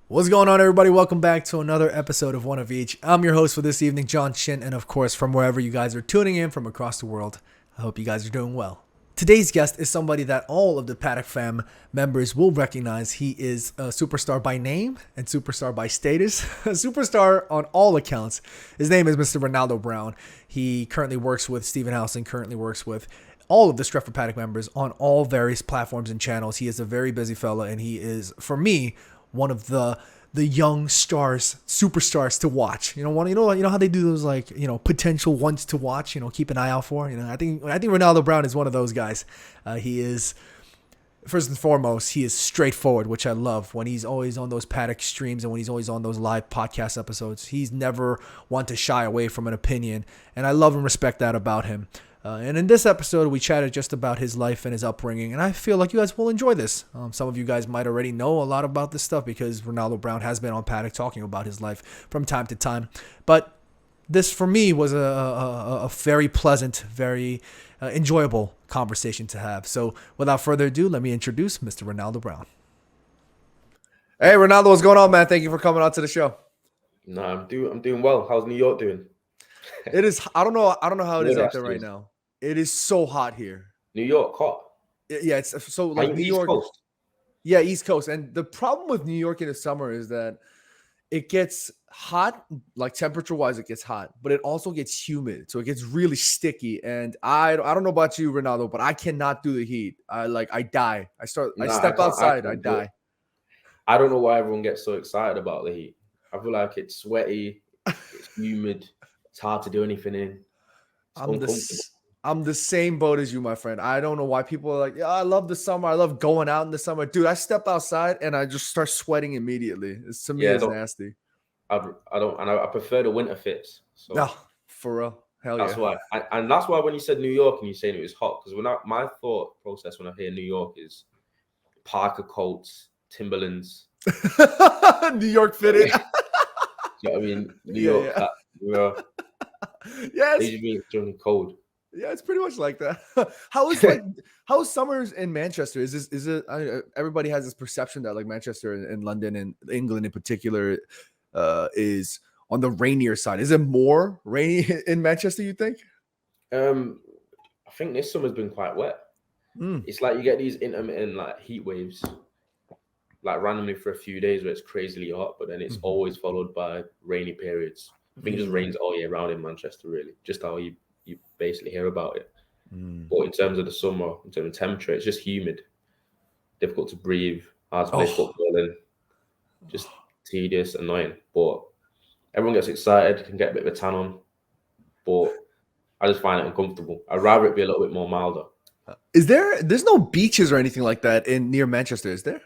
What's going on, everybody? Welcome back to another episode of One of Each. I'm your host for this evening, John Shin, and of course, from wherever you guys are tuning in from across the world, I hope you guys are doing well. Today's guest is somebody that all of the Paddock fam members will recognize. He is a superstar by name and superstar by status. A superstar on all accounts. His name is Mr. Ronaldo Brown. He currently works with Stephen House and currently works with all of the Stretford Paddock members on all various platforms and channels. He is a very busy fella, and he is, for me, one of the young stars, superstars to watch. You know how they do those, like, potential ones to watch. Keep an eye out for. I think Ronaldo Brown is one of those guys. He is, first and foremost, he is straightforward, which I love. When he's always on those Paddock streams and when he's always on those live podcast episodes, he's never one to shy away from an opinion, and I love and respect that about him. And in this episode, we chatted just about his life and his upbringing, and I feel like you guys will enjoy this. Some of you guys might already know a lot about this stuff because Ronaldo Brown has been on Paddock talking about his life from time to time. But this, for me, was a very pleasant, very enjoyable conversation to have. So without further ado, let me introduce Mr. Ronaldo Brown. Hey, Ronaldo, what's going on, man? Thank you for coming on to the show. No, I'm doing well. How's New York doing? It is. I don't know how it is out there right now. It is so hot here. New York hot. Yeah, it's so like New York. Coast? Yeah, East Coast. And the problem with New York in the summer is that it gets hot, like temperature-wise, it gets hot, but it also gets humid, so it gets really sticky. And I don't know about you, Ronaldo, but I cannot do the heat. I die. I step outside, I die. I don't know why everyone gets so excited about the heat. I feel like it's sweaty, it's humid, it's hard to do anything in. I'm the same boat as you, my friend. I don't know why people are like, yeah, I love the summer. I love going out in the summer. Dude, I step outside and I just start sweating immediately. To me, it's nasty. I prefer the winter fits. So no, for real. Hell that's yeah. Why. And that's why when you said New York and you saying it was hot, because my thought process when I hear New York is Parker coats, Timberlands. New York fitted. You know what I mean? New York. Yeah. Yes. They just be extremely cold. Yeah, it's pretty much like that. How is summers in Manchester? Is it? Everybody has this perception that like Manchester and London and England in particular is on the rainier side. Is it more rainy in Manchester, you think? I think this summer's been quite wet. It's like you get these intermittent like heat waves, like randomly for a few days where it's crazily hot, but then it's always followed by rainy periods. I think it just rains all year round in Manchester, really. Just how you basically hear about it. But in terms of the summer, in terms of temperature, it's just humid, difficult to breathe, hard to play football in, just tedious, annoying. But everyone gets excited, can get a bit of a tan on, but I just find it uncomfortable. I'd rather it be a little bit more milder. There's no beaches or anything like that near Manchester, is there?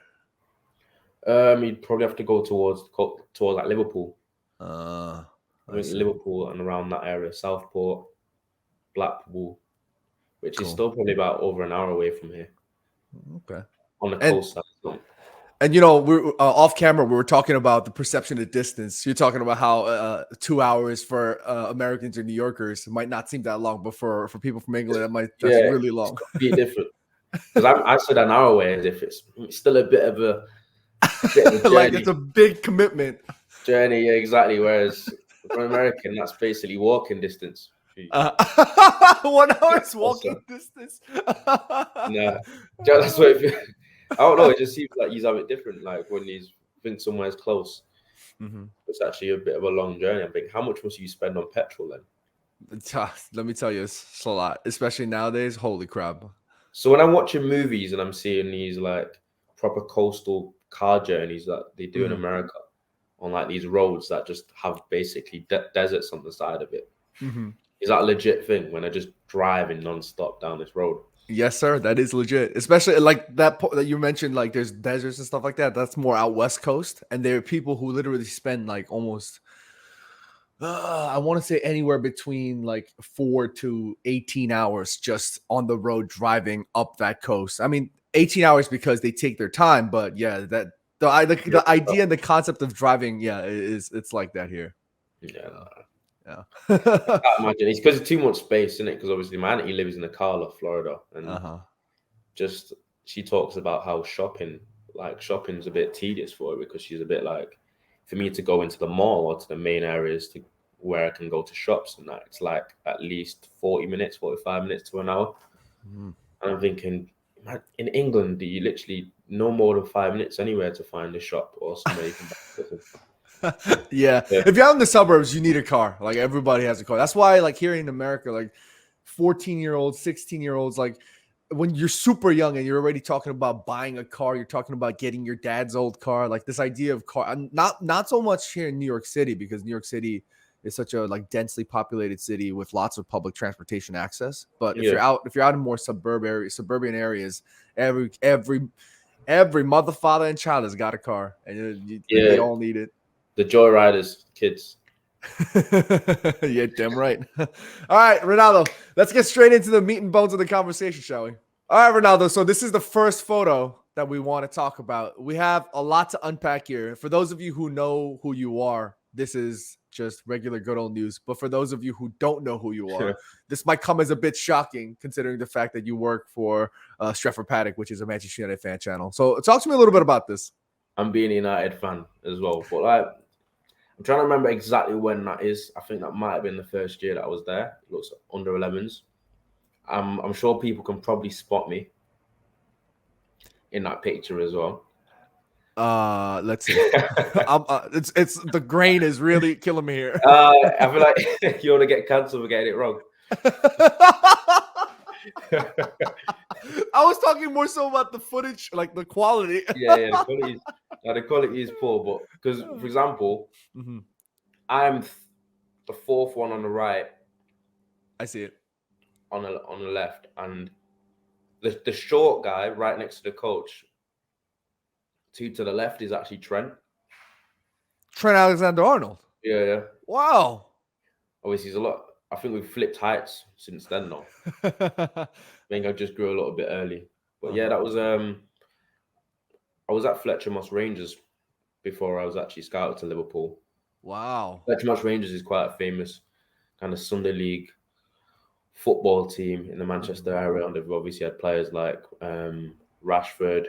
You'd probably have to go towards like Liverpool. I think Liverpool and around that area, Southport, Blackpool, which is still probably about over an hour away from here. Okay. On the coast side. And we're off camera. We were talking about the perception of distance. You're talking about how 2 hours for Americans or New Yorkers might not seem that long, but for people from England, that's really long. It's be different. Because I said an hour away as if it's still a bit of a journey. Like it's a big commitment. Journey, yeah, exactly. Whereas for an American, that's basically walking distance. 1 hour's walking distance. No, that's what I don't know. It just seems like you have it different. Like when you think somewhere's close, it's actually a bit of a long journey. I think, how much must you spend on petrol then? Let me tell you, it's a lot, especially nowadays. Holy crap! So when I'm watching movies and I'm seeing these like proper coastal car journeys that they do in America on like these roads that just have basically deserts on the side of it. Is that a legit thing when they're just driving nonstop down this road? Yes, sir. That is legit. Especially like that you mentioned, like there's deserts and stuff like that. That's more out West Coast. And there are people who literally spend like almost, I want to say anywhere between like 4 to 18 hours just on the road driving up that coast. I mean, 18 hours because they take their time. But yeah, that the idea and the concept of driving, it's like that here. Yeah. Yeah. I can't imagine. It's because it's too much space, isn't it? Because obviously my auntie lives in Ocala, Florida, and just she talks about how shopping like shopping's a bit tedious for her because she's a bit like, for me to go into the mall or to the main areas to where I can go to shops and that, it's like at least 40 minutes, 45 minutes to an hour. And I'm thinking, man, in England, do you literally no more than 5 minutes anywhere to find a shop or somewhere you can buy something? Yeah. If you're out in the suburbs, you need a car. Like everybody has a car. That's why, like here in America, like 14-year-olds, 16-year-olds, like when you're super young and you're already talking about buying a car, you're talking about getting your dad's old car. Like this idea of car, not so much here in New York City because New York City is such a like densely populated city with lots of public transportation access. But if you're out in more suburban areas, every mother, father, and child has got a car, and they all need it. The joyriders, kids. Yeah, damn right. All right, Ronaldo, let's get straight into the meat and bones of the conversation, shall we? All right, Ronaldo. So this is the first photo that we want to talk about. We have a lot to unpack here. For those of you who know who you are, this is just regular good old news. But for those of you who don't know who you are, this might come as a bit shocking considering the fact that you work for Stretford Paddock, which is a Manchester United fan channel. So talk to me a little bit about this. I'm being a United fan as well, but like, I'm trying to remember exactly when that is. I think that might have been the first year that I was there. It looks under 11s. I'm sure people can probably spot me in that picture as well. Let's see. It's the grain is really killing me here. I feel like you want to get cancelled for getting it wrong. I was talking more so about the footage, like the quality. Yeah, the quality is poor, but because, for example, I'm the fourth one on the right. I see it on the left, and the short guy right next to the coach. To the left is actually Trent Alexander-Arnold. Yeah. Wow. Obviously, he's a lot. I think we've flipped heights since then. Though I think I just grew a little bit early, but yeah, that was I was at Fletcher Moss Rangers before I was actually scouted to Liverpool. Wow. Fletcher Moss Rangers is quite a famous kind of Sunday League football team in the Manchester area, and they've obviously had players like Rashford,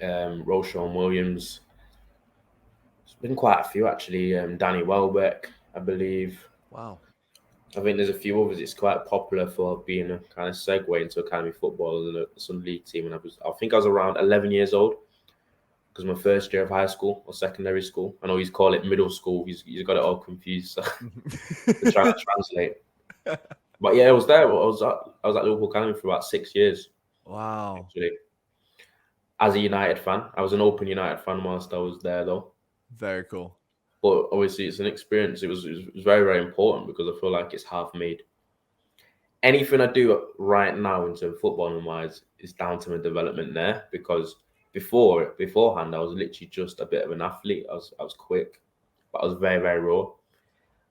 Roshan Williams. There's been quite a few actually. Danny Welbeck, I believe. Wow. I think there's a few others. It's quite popular for being a kind of segue into academy football and the Sunday League team. And I think I was around 11 years old because my first year of high school or secondary school. I know he's called it middle school. He's got it all confused. So to try to translate. But yeah, I was there. I was at Liverpool Academy for about 6 years. Wow. Actually, as a United fan, I was an open United fan whilst I was there, though. Very cool. But obviously, it's an experience. It was very, very important because I feel like it's half made. Anything I do right now in terms of footballing wise is down to my development there, because beforehand I was literally just a bit of an athlete. I was quick, but I was very, very raw,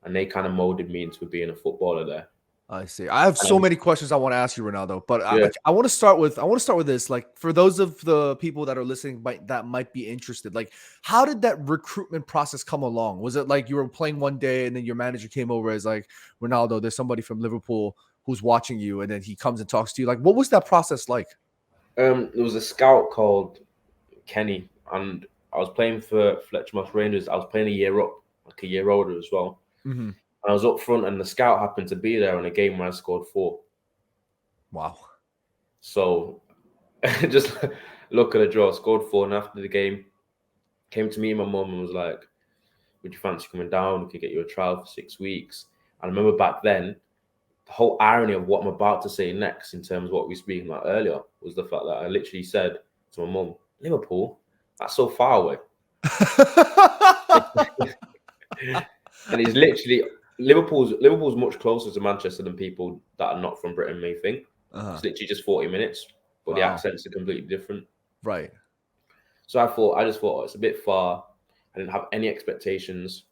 and they kind of molded me into being a footballer there. I see. I have so many questions I want to ask you, Ronaldo, but I want to start with this. Like, for those of the people that are listening that might be interested, like, how did that recruitment process come along? Was it like you were playing one day and then your manager came over as like, Ronaldo, there's somebody from Liverpool who's watching you, and then he comes and talks to you? Like, what was that process like? There was a scout called Kenny, and I was playing for Fletcher Moss Rangers. I was playing a year up, like a year older as well. Mm-hmm. I was up front, and the scout happened to be there in a game where I scored 4. Wow. So just look at the draw, scored 4, and after the game, came to me and my mum and was like, would you fancy coming down? We could get you a trial for 6 weeks. And I remember back then, the whole irony of what I'm about to say next in terms of what we were speaking about earlier was the fact that I literally said to my mum, Liverpool? That's so far away. And it's literally... Liverpool's much closer to Manchester than people that are not from Britain may think. It's literally just 40 minutes, but the accents are completely different. Right. So I just thought, it's a bit far. I didn't have any expectations.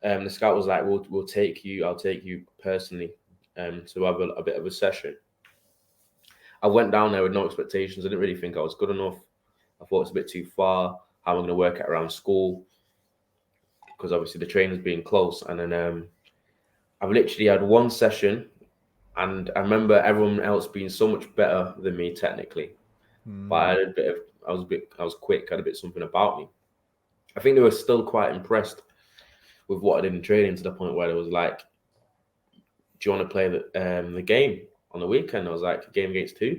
The scout was like, "We'll take you. I'll take you personally to have a bit of a session." I went down there with no expectations. I didn't really think I was good enough. I thought it's a bit too far. How am I going to work it around school? Because obviously the training's being close. And then I've literally had one session, and I remember everyone else being so much better than me technically. but I had a bit of, I was quick, had a bit something about me. I think they were still quite impressed with what I did in training to the point where it was like, "Do you want to play the game on the weekend?" I was like, "Game against who?"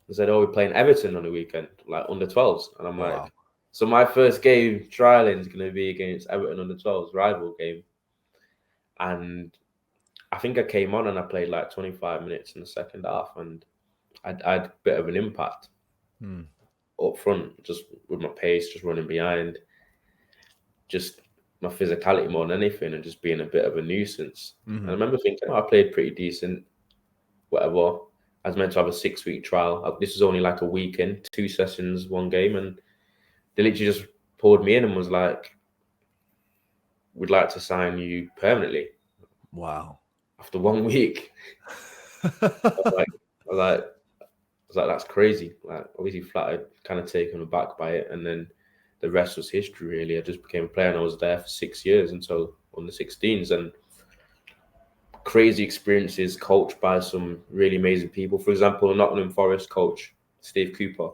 They said, "Oh, we're playing Everton on the weekend, like under 12s." And I'm like, Wow. "So my first game trialing is going to be against Everton under 12s rival game." And I think I came on and I played like 25 minutes in the second half, and I had a bit of an impact up front, just with my pace, just running behind, just my physicality more than anything, and just being a bit of a nuisance. And I remember thinking, "Oh, I played pretty decent, whatever." I was meant to have a 6-week trial. This was only like a weekend, 2 sessions, 1 game, and they literally just pulled me in and was like, "We'd like to sign you permanently." Wow. After 1 week, I was like, I was like, I was like, "That's crazy." Like, obviously, flattered, kind of taken aback by it, and then the rest was history. Really, I just became a player, and I was there for 6 years until on the 16s, and crazy experiences, coached by some really amazing people. For example, Nottingham Forest coach Steve Cooper,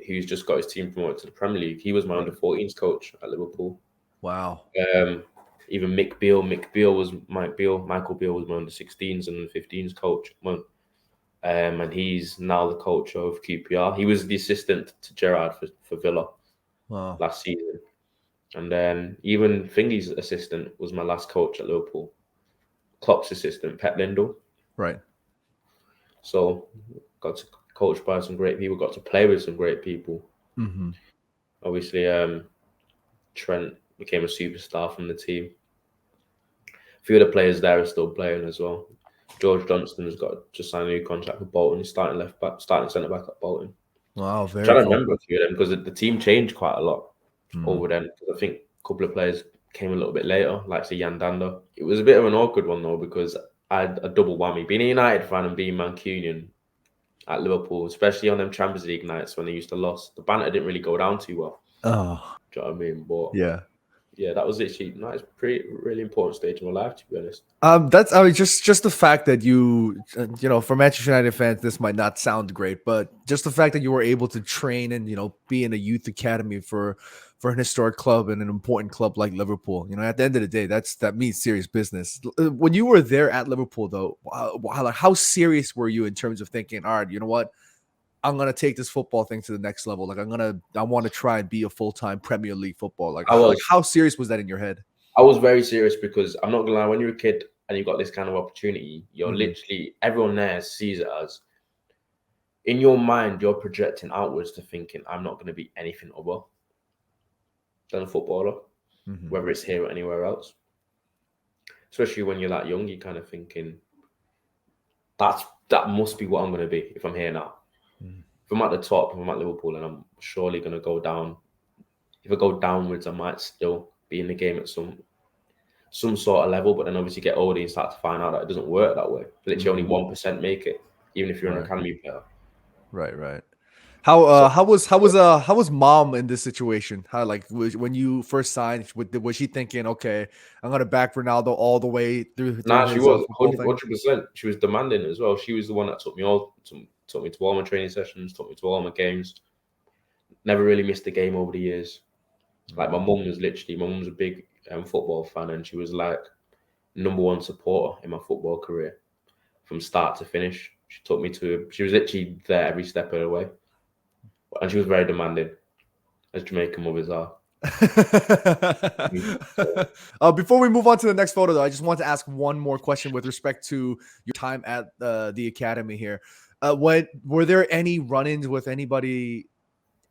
who's just got his team promoted to the Premier League. He was my under 14s coach at Liverpool. Wow. Um, even Michael Beale was my under 16s and under 15s coach. And he's now the coach of QPR. He was the assistant to Gerrard for Villa Wow. last season. And then even Thingy's assistant was my last coach at Liverpool. Klopp's assistant, Pep Lindell. Right. So got to coach by some great people, got to play with some great people. Obviously, Trent became a superstar from the team. A few of the players there are still playing as well. George Johnston's got just signed a new contract with Bolton. He's starting left back, starting centre back at Bolton. Wow. I'm Very trying to cool. remember a few of them because the team changed quite a lot over then. I think a couple of players came a little bit later, like say Jan Dander. It was a bit of an awkward one though because I had a double whammy. Being a United fan and being Mancunian at Liverpool, especially on them Champions League nights when they used to lose, the banter didn't really go down too well. Oh, Do you know what I mean? But yeah. yeah, that was literally it's pretty really important stage of my life, to be honest. That's I mean just the fact that for Manchester United fans, this might not sound great, but just the fact that you were able to train and be in a youth academy for an historic club and an important club like Liverpool. At the end of the day, that means serious business. When you were there at Liverpool, though, how serious were you in terms of thinking, all right, you know what? I'm gonna take this football thing to the next level. Like I want to try and be a full-time Premier League football. Like how serious was that in your head? I was very serious because I'm not gonna lie, when you're a kid and you've got this kind of opportunity, you're literally everyone there sees it as in your mind, you're projecting outwards to thinking, I'm not gonna be anything other than a footballer, whether it's here or anywhere else. Especially when you're that young, you're kind of thinking, that must be what I'm gonna be if I'm here now. If I'm at the top, if I'm at Liverpool and I'm surely gonna go down. If I go downwards, I might still be in the game at some sort of level, but then obviously get older and start to find out that it doesn't work that way. Literally only 1% make it, even if you're an academy player. Right. How was mom in this situation? When you first signed, was she thinking, okay, I'm gonna back Ronaldo all the way through Nah, she his was football thing? 100%. She was demanding as well. She was the one that took me to all my training sessions, took me to all my games. Never really missed a game over the years. Like my mum's a big football fan, and she was like number one supporter in my football career from start to finish. She was literally there every step of the way, and she was very demanding, as Jamaican mothers are. Before we move on to the next photo, though, I just want to ask one more question with respect to your time at the academy here. Were there any run-ins with anybody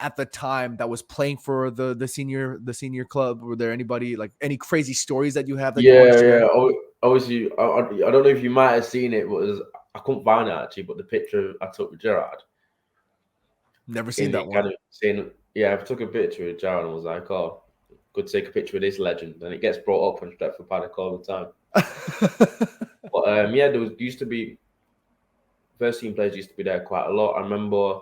at the time that was playing for the senior club? Were there anybody like any crazy stories that you have that you want to share? Obviously, I don't know if you might have seen it, but I couldn't find it actually. But the picture I took with Gerrard, Never seen that one. I took a picture with Gerrard and was like, "Oh, good to take a picture with this legend," and it gets brought up on Stretford Paddock all the time. But there used to be first team players used to be there quite a lot. I remember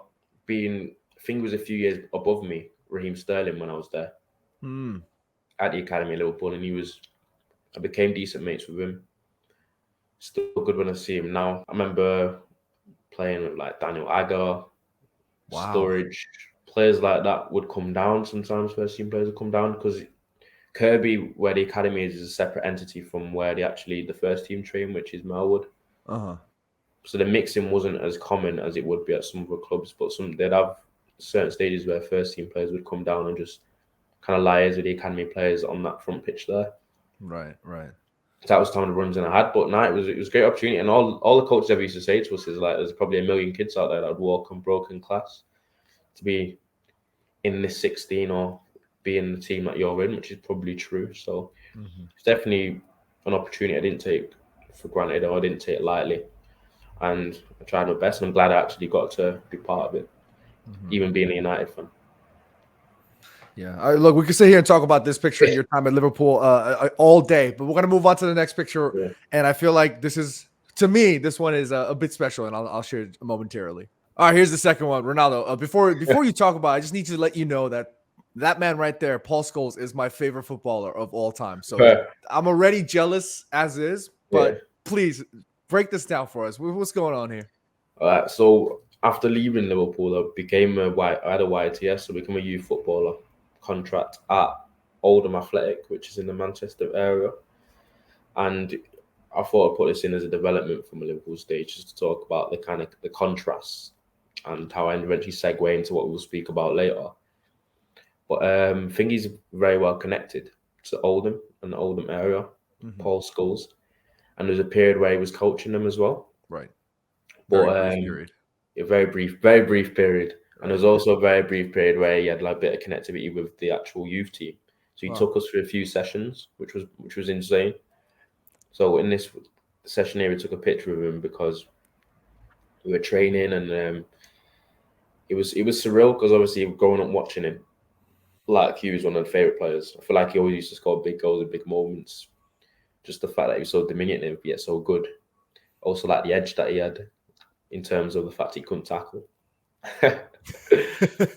I think it was a few years above me, Raheem Sterling, when I was there at the academy at Liverpool, and I became decent mates with him. Still good when I see him now. I remember playing with like Daniel Agger, Wow. Sturridge, players like that would come down. Sometimes first team players would come down because Kirby, where the academy is a separate entity from where the first team train, which is Melwood. Uh-huh. So the mixing wasn't as common as it would be at some other clubs, but they'd have certain stages where first team players would come down and just kind of liaise with the academy players on that front pitch there. Right. So that was some of the runs I had, but no, it was a great opportunity, and all the coaches ever used to say to us is like, there's probably a million kids out there that would walk on broken class to be in this 16 or be in the team that you're in, which is probably true. So it's definitely an opportunity I didn't take for granted, or I didn't take it lightly, and I tried my best, and I'm glad I actually got to be part of it, even being a United fan. Yeah. All right, look, we can sit here and talk about this picture in your time at Liverpool all day, but we're gonna move on to the next picture. Yeah. And I feel like to me, this one is a bit special, and I'll share it momentarily. All right, here's the second one, Ronaldo. Before you talk about it, I just need to let you know that man right there, Paul Scholes, is my favorite footballer of all time. So I'm already jealous as is, but please break this down for us. What's going on here? All right. So after leaving Liverpool, I had a YTS, so became a youth footballer contract at Oldham Athletic, which is in the Manchester area. And I thought I'd put this in as a development from a Liverpool stage, just to talk about the contrasts and how I eventually segue into what we'll speak about later. But I think he's very well connected to Oldham and the Oldham area, Paul Scholes. And there's a period where he was coaching them as well. Right. But brief period. A very brief period. And there's also a very brief period where he had like a bit of connectivity with the actual youth team. So he took us through a few sessions, which was insane. So in this session here, we took a picture of him because we were training, and it was surreal because obviously growing up watching him, like he was one of the favorite players. I feel like he always used to score big goals in big moments. Just the fact that he was so diminutive yet so good. Also like the edge that he had in terms of the fact he couldn't tackle.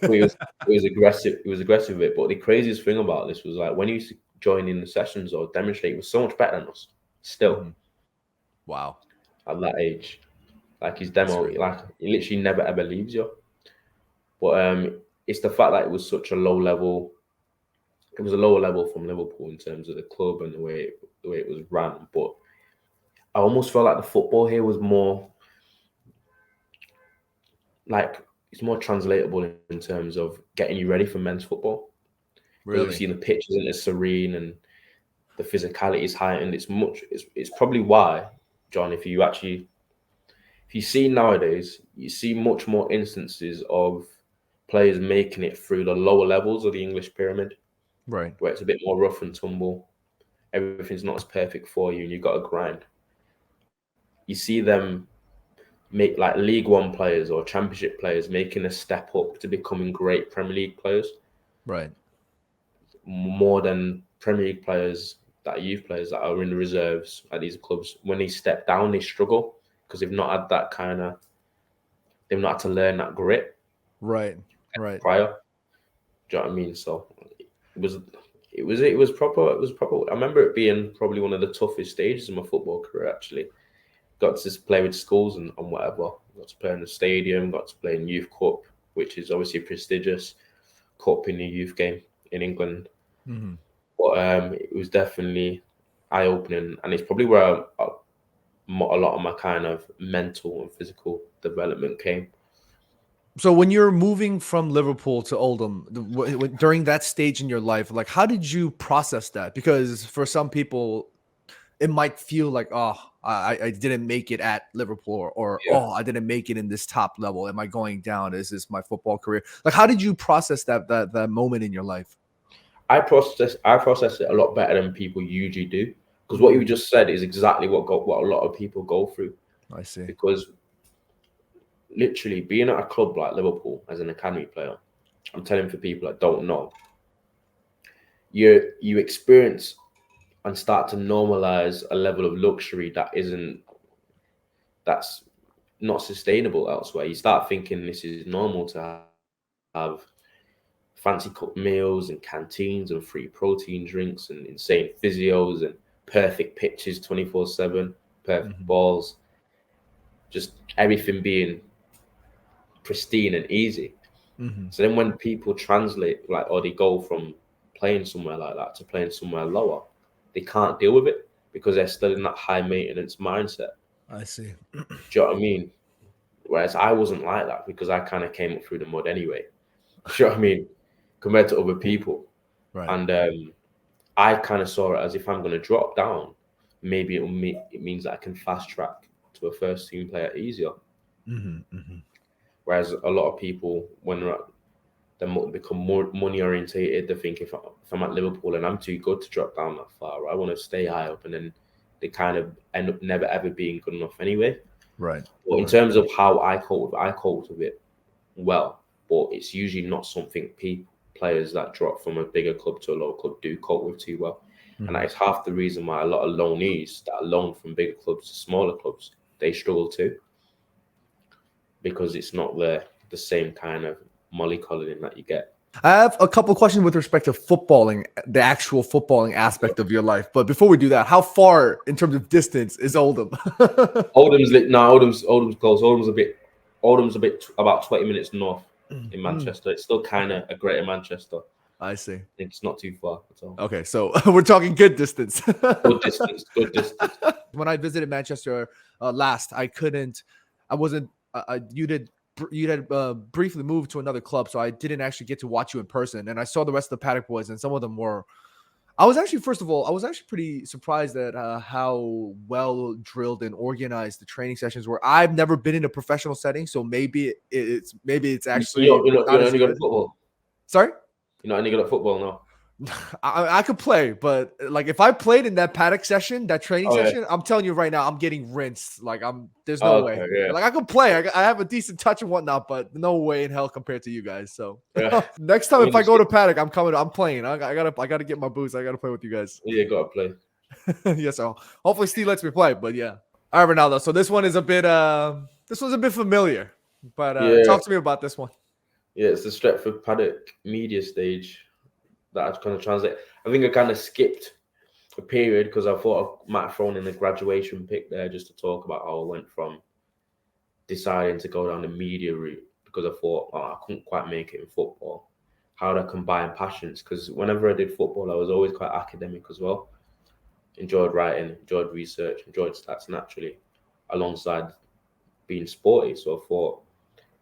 he was aggressive. He was aggressive with it. But the craziest thing about this was like when he used to join in the sessions or demonstrate, he was so much better than us. Still, wow, at that age, like his demo, like he literally never ever leaves you. But it's the fact that it was such a low level. It was a lower level from Liverpool in terms of the club and the way it was ran. But I almost felt like the football here was more like it's more translatable in terms of getting you ready for men's football. Because obviously the pitch isn't as serene and the physicality is heightened. It's probably why, John, if you see nowadays, you see much more instances of players making it through the lower levels of the English pyramid. Right. Where it's a bit more rough and tumble. Everything's not as perfect for you and you've got to grind. You see them make like League One players or Championship players making a step up to becoming great Premier League players. Right. More than Premier League players that are youth players that are in the reserves at these clubs. When they step down, they struggle because they've not had they've not had to learn that grit. Right. Prior. Do you know what I mean? So it was proper. I remember it being probably one of the toughest stages of my football career, actually. Got to play with schools and whatever. Got to play in the stadium, got to play in Youth Cup, which is obviously a prestigious cup in the youth game in England. But it was definitely eye-opening, and it's probably where a lot of my kind of mental and physical development came. So when you're moving from Liverpool to Oldham, during that stage in your life, like how did you process that? Because for some people, it might feel like, oh, I didn't make it at Liverpool, or oh, I didn't make it in this top level. Am I going down? Is this my football career? Like, how did you process that moment in your life? I process it a lot better than people usually do, because what you just said is exactly what a lot of people go through. I see. Because literally being at a club like Liverpool as an academy player, I'm telling for people that don't know, you experience and start to normalize a level of luxury that's not sustainable elsewhere. You start thinking this is normal to have fancy cooked meals and canteens and free protein drinks and insane physios and perfect pitches 24/7, perfect balls. just everything being pristine and easy. So then when people translate, like, or they go from playing somewhere like that to playing somewhere lower, they can't deal with it because they're still in that high maintenance mindset. I see. Do you know what I mean? Whereas I wasn't like that because I kind of came up through the mud anyway. Do you know what I mean? Compared to other people. Right. And I kind of saw it as if I'm going to drop down, maybe it means that I can fast track to a first team player easier. Whereas a lot of people, when they become more money orientated, they think if I'm at Liverpool and I'm too good to drop down that far, I want to stay high up, and then they kind of end up never ever being good enough anyway. Right. But in terms of how I cope with it well, but it's usually not something players that drop from a bigger club to a lower club do cope with too well. And that is half the reason why a lot of loanees that are loaned from bigger clubs to smaller clubs, they struggle too. Because it's not the same kind of mollycoddling that you get. I have a couple of questions with respect to footballing, the actual footballing aspect of your life. But before we do that, how far in terms of distance is Oldham? Oldham's close. Oldham's a bit about 20 minutes north in Manchester. It's still kind of a greater Manchester. I see. I think it's not too far at all. Okay, so we're talking good distance. Good distance. When I visited Manchester last, you had briefly moved to another club, so I didn't actually get to watch you in person. And I saw the rest of the Paddock boys, and some of them were. I was actually pretty surprised at how well drilled and organized the training sessions were. I've never been in a professional setting, so maybe it's actually you're not as only good. good at football. Sorry? You're not only good at football now. I could play, but like if I played in that Paddock session, that training session, I'm telling you right now, I'm getting rinsed. Like there's no way. Yeah. Like I could play, I have a decent touch and whatnot, but no way in hell compared to you guys. So Yeah. next time if I go to Paddock, I'm playing. I gotta get my boots. I gotta play with you guys. Yeah, you gotta play. Yeah, so hopefully Steve lets me play, but yeah. All right, Ronaldo. So this one's a bit familiar, but talk to me about this one. Yeah, it's the Stretford Paddock media stage that I kind of translate. I think I kind of skipped a period because I thought I might have thrown in the graduation pick there just to talk about how I went from deciding to go down the media route because I thought I couldn't quite make it in football. How do I combine passions? Because whenever I did football, I was always quite academic as well. Enjoyed writing, enjoyed research, enjoyed stats naturally, alongside being sporty. So I thought,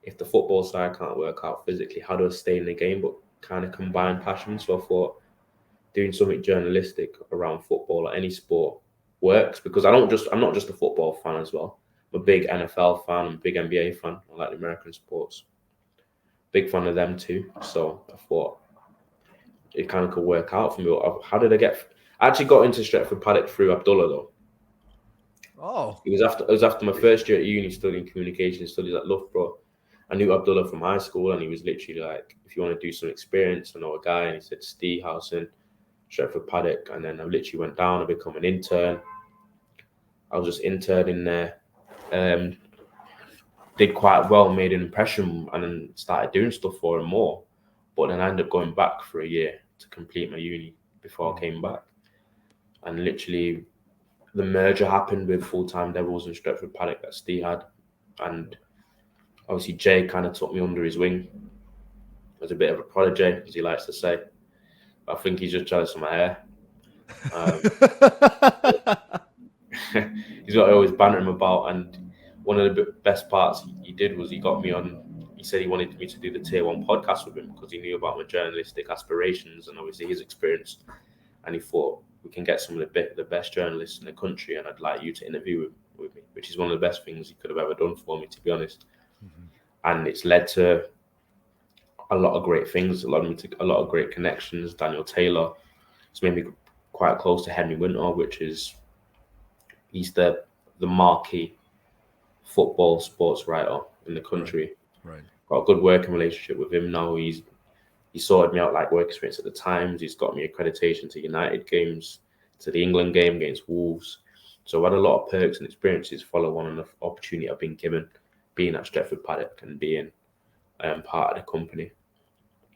if the football side can't work out physically, how do I stay in the game but kind of combine passions? So I thought doing something journalistic around football or any sport works because I'm not just a football fan as well. I'm a big NFL fan, I'm a big NBA fan. I like the American sports. Big fan of them too. So I thought it kind of could work out for me. How did I actually got into Stretford Paddock through Abdullah though. Oh. It was after my first year at uni studying communication studies at Loughborough. I knew Abdullah from high school, and he was literally like, if you want to do some experience, I know a guy. And he said, Steve Howson, Stretford Paddock. And then I literally went down and become an intern. I was just interning there. Did quite well, made an impression, and then started doing stuff for him more. But then I ended up going back for a year to complete my uni before I came back. And literally, the merger happened with Full-Time Devils and Stretford Paddock that Steve had. And obviously, Jay kind of took me under his wing as a bit of a protege, as he likes to say. I think he's just jealous of my hair. He's got to always banter him about. And one of the best parts he did was he got me on. He said he wanted me to do the Tier 1 podcast with him because he knew about my journalistic aspirations and obviously his experience. And he thought, we can get some of the best journalists in the country, and I'd like you to interview with me, which is one of the best things he could have ever done for me, to be honest. And it's led to a lot of great things. It led me to a lot of great connections. Daniel Taylor, it's made me quite close to Henry Winter, he's the marquee football sports writer in the country. Right. Got a good working relationship with him now. He sorted me out like work experience at the Times. He's got me accreditation to United games, to the England game against Wolves. So I've had a lot of perks and experiences following on the opportunity I've been given, being at Stretford Paddock and being part of the company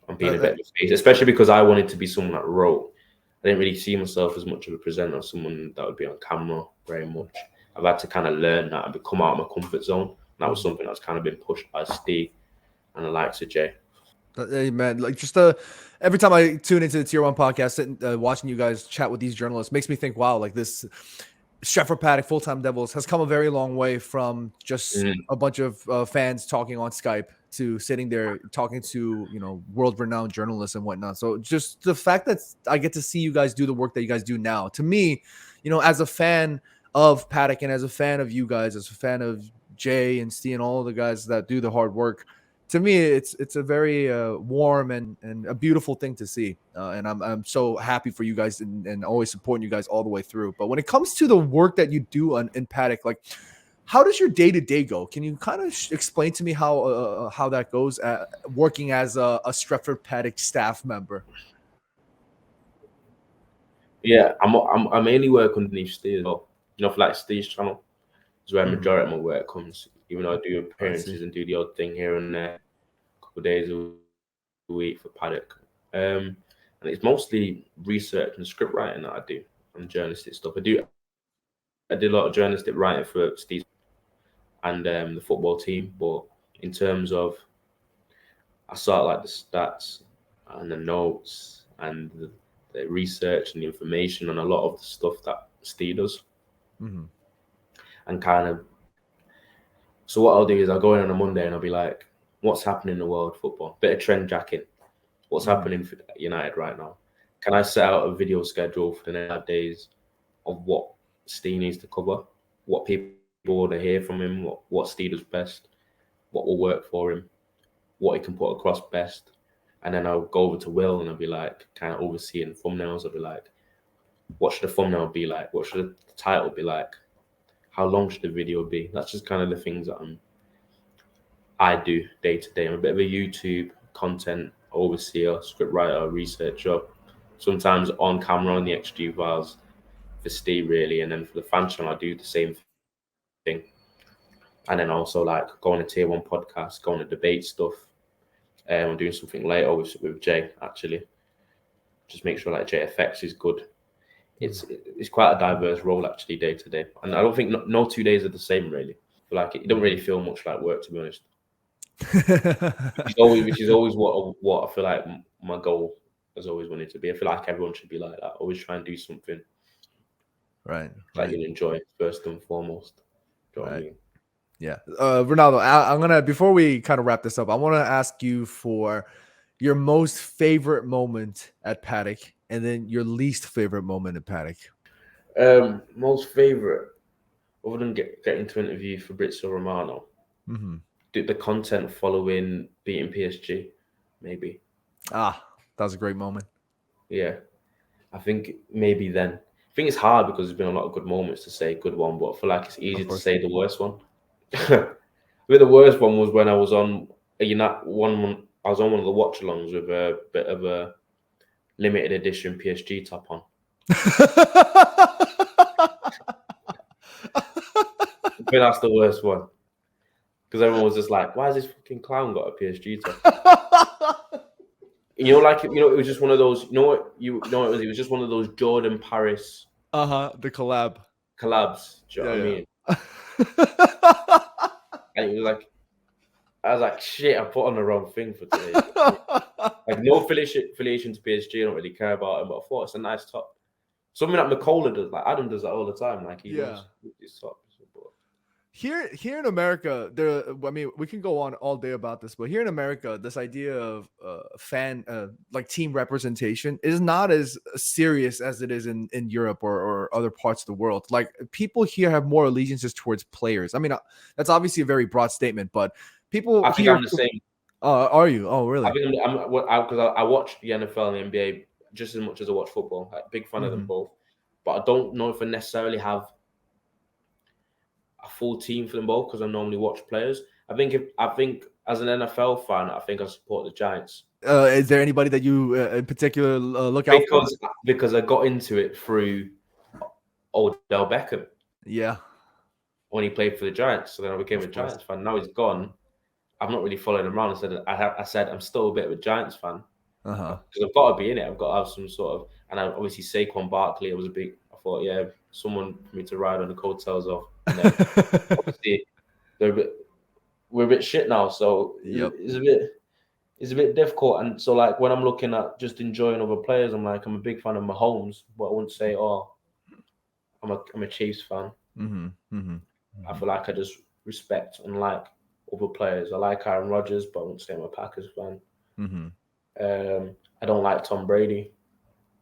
and being a bit of a face, especially because I wanted to be someone that wrote. I didn't really see myself as much of a presenter, someone that would be on camera very much. I've had to kind of learn that and come out of my comfort zone. And that was Mm-hmm. something that's kind of been pushed by Steve and the likes of Jay. Hey man, like just every time I tune into the Tier One podcast, sitting, watching you guys chat with these journalists makes me think, wow, like this Stretford Paddock Full Time Devils has come a very long way from just a bunch of fans talking on Skype to sitting there talking to world renowned journalists and whatnot. So just the fact that I get to see you guys do the work that you guys do now, to me, as a fan of Paddock and as a fan of you guys, as a fan of Jay and Steve and all of the guys that do the hard work, to me, it's a very warm and a beautiful thing to see, and I'm so happy for you guys and always supporting you guys all the way through. But when it comes to the work that you do in Paddock, like how does your day to day go? Can you kind of explain to me how that goes working as a Stretford Paddock staff member? Yeah, I mainly work underneath Steve as well. For like Steve's channel is where majority of my work comes. Even though I do appearances and do the odd thing here and there, a couple of days a week for Paddock. And it's mostly research and script writing that I do and journalistic stuff. I did a lot of journalistic writing for Steve and the football team, but in terms of I sort like the stats and the notes and the research and the information on a lot of the stuff that Steve does. And kind of, so what I'll do is I'll go in on a Monday and I'll be like, what's happening in the world of football? Bit of trend jacking. What's happening for United right now? Can I set out a video schedule for the next 5 days of what Steve needs to cover? What people want to hear from him? What Steve does best? What will work for him? What he can put across best? And then I'll go over to Will and I'll be like, kind of overseeing thumbnails. I'll be like, what should the thumbnail be like? What should the title be like? How long should the video be? That's just kind of the things that I do day to day. I'm a bit of a YouTube content overseer, script writer, researcher. Sometimes on camera on the XG files for Steve, really, and then for the fan channel, I do the same thing. And then also like going to Tier 1 podcast, going to debate stuff. I'm doing something later with Jay actually. Just make sure like JFX is good. It's quite a diverse role actually day to day, and I don't think no 2 days are the same really. Like it don't really feel much like work, to be honest. which is always what I feel like my goal has always wanted to be. I feel like everyone should be like that. Always try and do something right that you enjoy first and foremost. Do you know what I mean? Yeah, Ronaldo, I'm gonna, before we kind of wrap this up, I want to ask you for your most favorite moment at Paddock, and then your least favorite moment at Paddock. Most favorite, other than getting to interview Fabrizio Romano, the content following beating PSG, maybe. That was a great moment. Yeah, I think maybe then. I think it's hard because there's been a lot of good moments to say good one, but I feel like it's easy to say the worst one. I think the worst one was when I was on I was on one of the watch alongs with a bit of a limited edition PSG top on. I think that's the worst one. Because everyone was just like, why has this fucking clown got a PSG top? It was just one of those, it was just one of those Jordan Paris. The collabs. Do you know what I mean? And it was like, I was like, shit, I put on the wrong thing for today. Like, no affiliation to PSG, I don't really care about him, but I thought it's a nice top. Something that McCullough does, like Adam does that all the time. Like, he loves his tops. Here in America, we can go on all day about this, but here in America, this idea of fan like team representation is not as serious as it is in Europe or other parts of the world. Like, people here have more allegiances towards players. I mean, that's obviously a very broad statement, but people I think here, I'm the same. Are you? Oh, really? I think because I watch the NFL and the NBA just as much as I watch football. Like, big fan of them both, but I don't know if I necessarily have a full team for them both because I normally watch players. I think as an NFL fan, I think I support the Giants. Is there anybody that you in particular look out for? Because I got into it through Odell Beckham. Yeah. When he played for the Giants, so then I became a Giants fan. Now he's gone. I've not really followed him around. I said I'm still a bit of a Giants fan because I've got to be in it. I've got to have some sort of, and obviously Saquon Barkley was a big. I thought, yeah, someone for me to ride on the coattails of. And then obviously we're a bit shit now, so it's a bit difficult. And so like when I'm looking at just enjoying other players, I'm a big fan of Mahomes, but I wouldn't say I'm a Chiefs fan. I feel like I just respect and like other players. I like Aaron Rodgers, but I wouldn't say I'm a Packers fan. I don't like Tom Brady.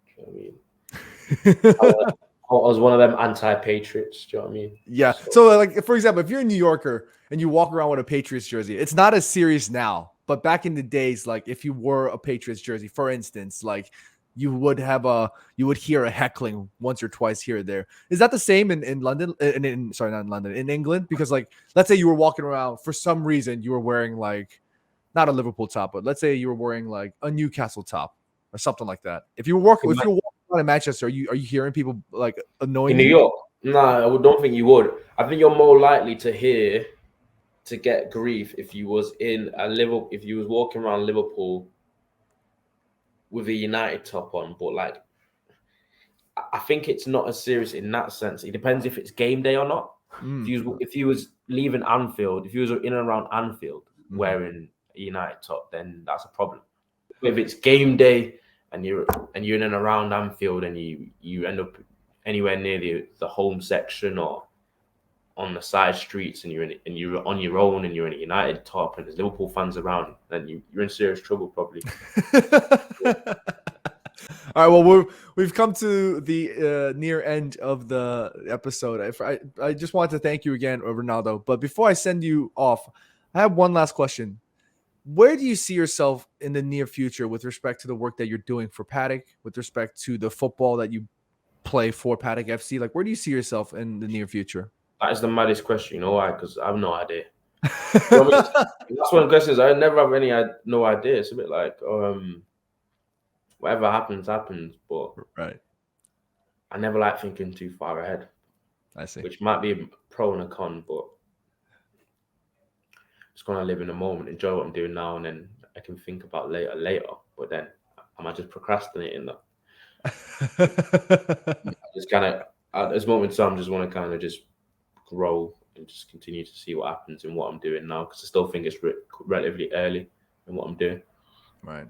Do you know what I mean? I was one of them anti-Patriots. Do you know what I mean? Yeah. So, like, for example, if you're a New Yorker and you walk around with a Patriots jersey, it's not as serious now. But back in the days, like if you wore a Patriots jersey, for instance, like you would hear a heckling once or twice here or there. Is that the same in London? Sorry, not in London, in England? Because like, let's say you were walking around for some reason, you were wearing like not a Liverpool top, but let's say you were wearing like a Newcastle top or something like that. If you're walking around in Manchester, are you hearing people like annoying in New York? No, I don't think you would. I think you're more likely to get grief if you was if you was walking around Liverpool with a United top on. But like, I think it's not as serious in that sense. It depends if it's game day or not. If you was leaving Anfield, if you was in and around Anfield wearing a United top, then that's a problem. If it's game day and you're in and around Anfield and you end up anywhere near the home section or on the side streets and you're on your own and you're in a United top and there's Liverpool fans around, then you're in serious trouble probably. All right, well, we've come to the near end of the episode. I just wanted to thank you again, Ronaldo. But before I send you off, I have one last question. Where do you see yourself in the near future with respect to the work that you're doing for Paddock, with respect to the football that you play for Paddock FC? Like, where do you see yourself in the near future? That is the maddest question. You know why? Because I have no idea. You know what I mean? That's one of the questions. I never have no idea. It's a bit like whatever happens, but right. I never like thinking too far ahead. I see. Which might be a pro and a con, but just gonna live in the moment, enjoy what I'm doing now, and then I can think about later. But then am I just procrastinating that? Just kind of at this moment in time, just want to kind of just grow and just continue to see what happens in what I'm doing now, because I still think it's relatively early in what I'm doing. Right.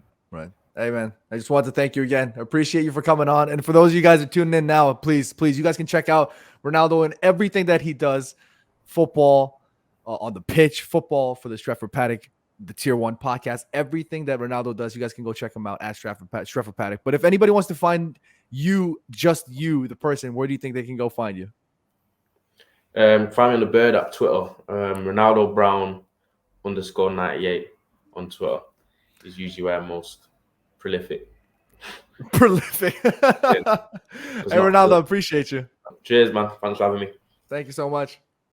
Hey, man, I just want to thank you again. I appreciate you for coming on. And for those of you guys who are tuning in now, please, you guys can check out Ronaldo and everything that he does, football on the pitch, football for the Stretford Paddock, the Tier 1 podcast, everything that Ronaldo does, you guys can go check him out at Stretford Paddock. But if anybody wants to find you, just you, the person, where do you think they can go find you? Find me on the bird at Twitter, Ronaldo Brown _98 on Twitter is usually where I'm most prolific. Hey, Ronaldo, appreciate you. Cheers, man. Thanks for having me. Thank you so much.